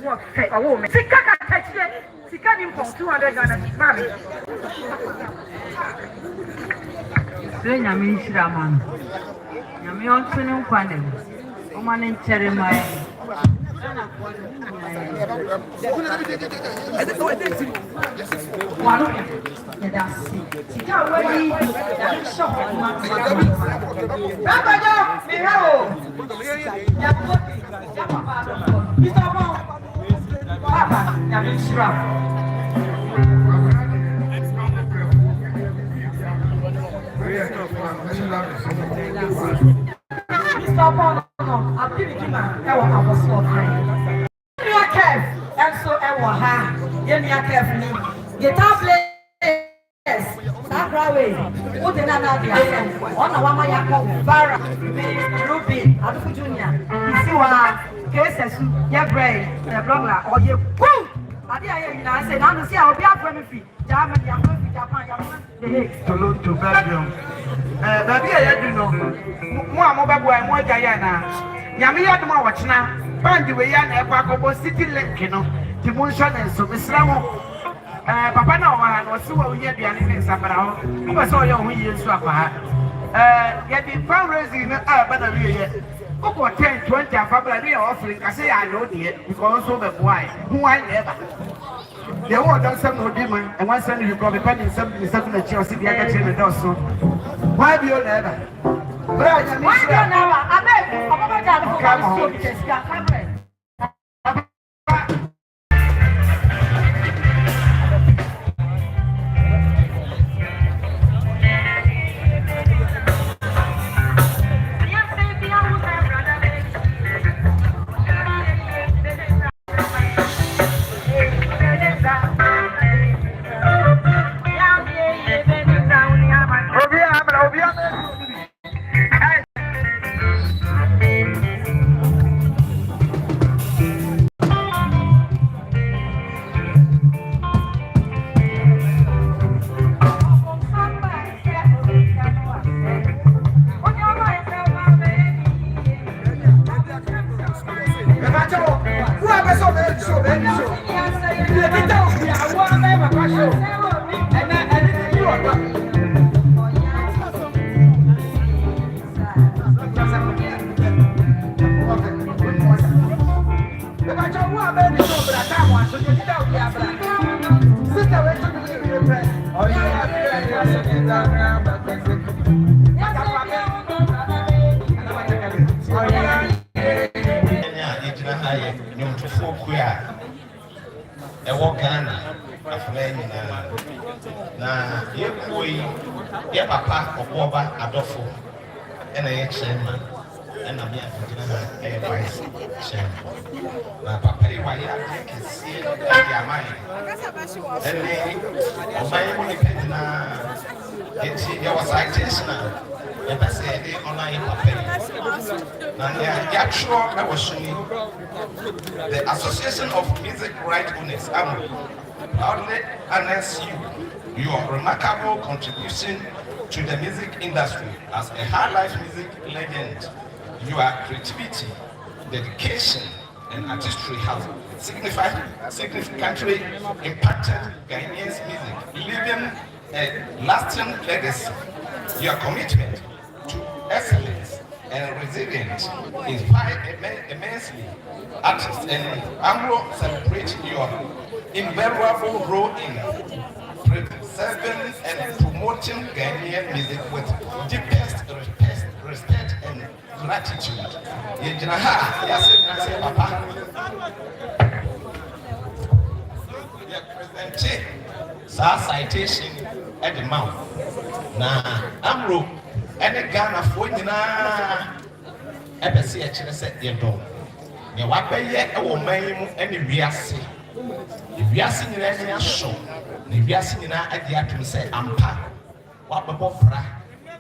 more say a woman. Sikaka touch it. Sikani from 200 Ghana. Mammy. Then I mean, Shraman. Yami also no panel. Woman in Ceremonial. And so I want her. Give me a careful. Get up, yes. That way. What in another on a woman Yako, Vara, Ruby, Adofo Junior. You see what cases, your brain, your blogger, or your boom. I said, I'm see I'll be up for me. German, Japan, to Belgium. Baby, I do know. More mobile boy, more Diana. Yamia, the more watch now. Find the way Yanaco City Link, you know, the motion and so Miss Ramo. Papa, no one was so we had the animals about. You was all your years swap. Yet the fundraising but a year. Over 10, 20 of Fabri offering. I say, I know it because of the boy who I never. They all done some more demon, and one Sunday you got a penny something the Chelsea, the other chain and also. Why do you never? Why do you never? I come on. Papa Obourba Adofo and a chairman and a vice chairman. Papa, why I can see it their mind. And there was citation. And I said, they online papa. And actually, I was showing the Association of Music Right Owners. Proudly announce your remarkable contribution to the music industry as a high-life music legend. Your creativity, dedication, and artistry have significantly impacted Ghanaians' music, leaving a lasting legacy. Your commitment to excellence and resilience inspired immensely artists, and Amro celebrates your invaluable role in preserving and promoting Ghanaian music with deepest respect and gratitude. Papa. Present citation at the mouth. Now, Amro and the Ghana for ever see a chance at your door. You want to yet a woman and the Biasi. If you are singing any show, if you are singing at the atom, say, Ampa, what about Bra,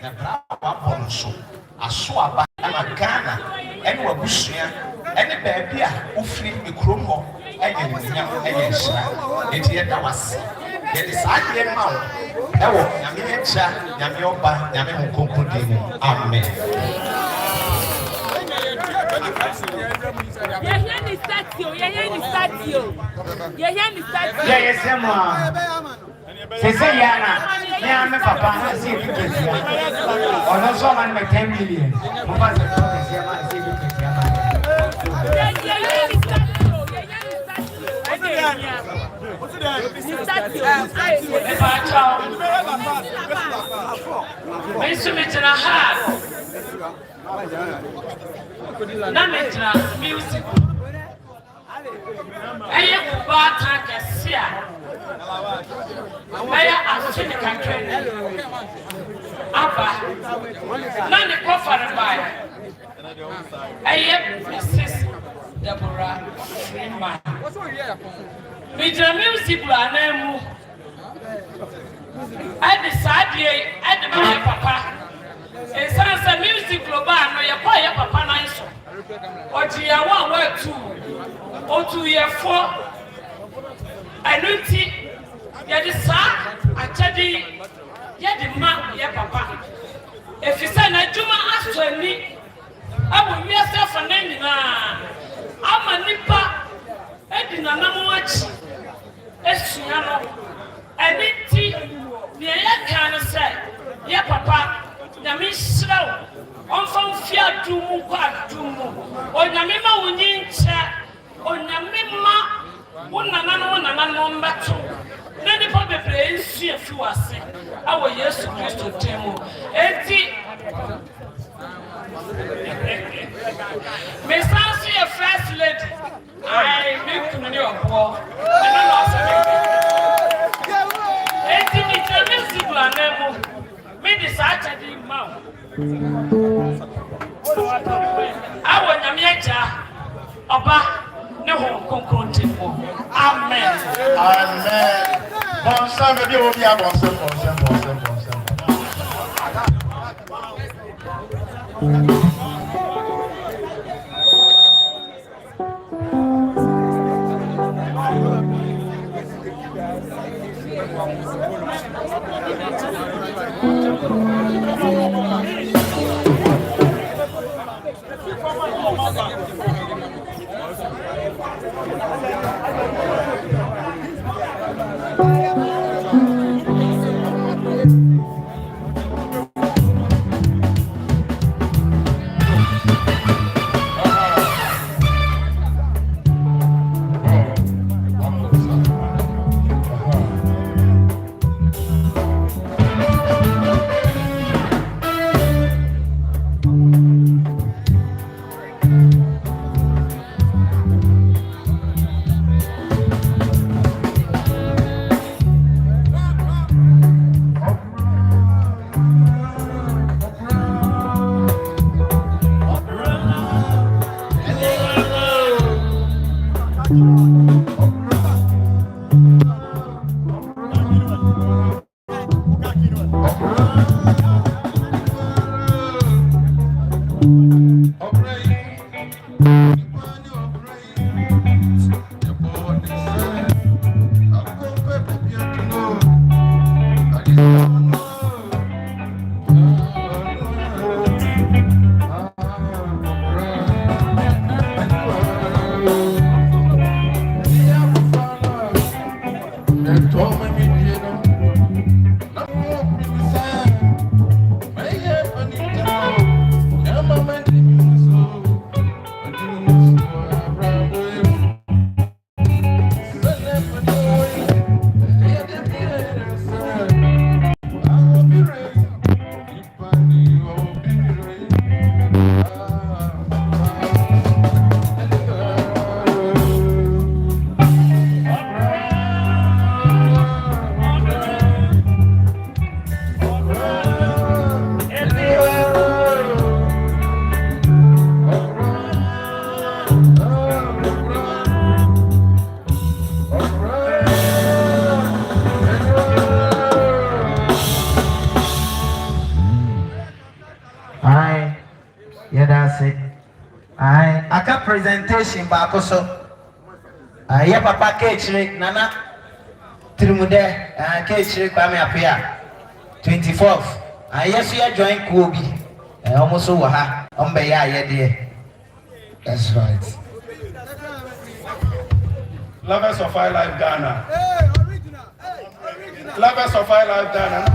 the Bra, what show, a swab, and a Ghana, and what Bushia, and the baby who free the Chrome, and it's yet that was. There is a year now. Ewo, Yamicha, Yamioba, Yamu Kokudimo. Amen. music. Eye kuba tankesia. Aya asini kakene. Aba. Nani kofare bai. Eye Mrs. Deborah Freeman. Midra music la nemu. I decided my papa. And some music global no ya kwa ya papa na iso. Oji ya 1 or 2. O 2 year 4. Anuti ya di sa achadi ya di ma ya papa. Efisa na juma asoni. Abu miasa faneni na ama nipa edina na mo achi. Esuya no. Aniti ni ya kan say ya papa na mi sraw onfam fia dumu kwa dumu onyame ma wonyincha onyame ma wonana no mbato na ni pa bebre nsu afi wase awo Yesu Kristo temu enti me sansi a first lady I make money opo I don't know enti ni tell music la nemo me decide di ma awo nyame aja oba ne ho konkronti mo amen amen bon ça veut dire obi a bon ça presentation back so ya papa Kyei nana trimude Kyei kwame apia 24th yes you join Kobi almost over ha on be ya there. That's right. Lovers of high life Ghana. Lovers of high life Ghana.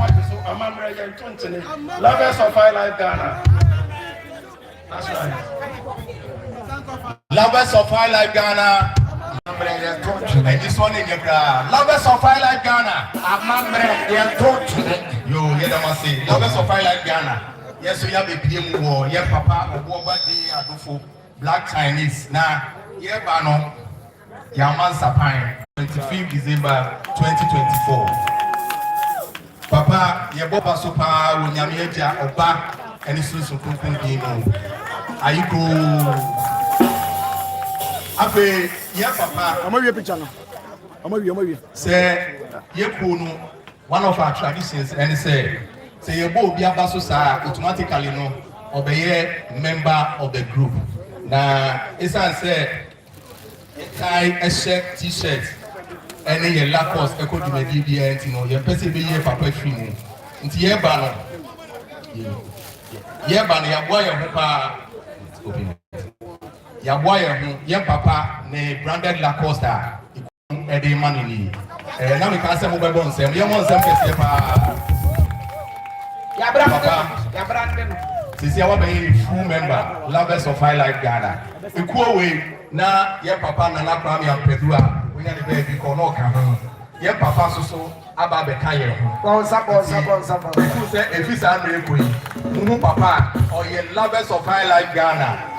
Lovers of high life Ghana. That's right. Lovers of high life Ghana. And this one in your bra. Lovers of high life Ghana. Yo, you don't say. Lovers of high life Ghana. Yes, we have a PM war. Yeah, Papa, Obourba J, Adofo, Black Chinese. Now, yeah, Bano, Yaman Sapine, 25th December 2024. Papa, yeah, Boba Sopa, Wunyamieja, Oba, and it's so cool. Are you cool? Ape, yeah, Papa. I'm a picture now. I'm a Say, Yekunu, one of our traditions, and say you both be a basosa automatically no obey member of the group. Now, it's say tie a shirt, t-shirt, and then your Lacoste, echo to the DBN, you know, your person be here for perfume. Into your banner. Yeah, banner, your boy, your papa. Your boy, your papa, ne branded Lacoste, Eddie Manini. Now we can't say mobile bones, and you want some papa. This is our full member, Lovers of High Life Ghana. The cool way, now, your papa, Nana Kwame and Pedua, we are the baby, Kono Kamu. Your papa, so, Ababe Kaya. If you say, if it's Andre Queen, Mumu Papa, or your Lovers of High Life Ghana.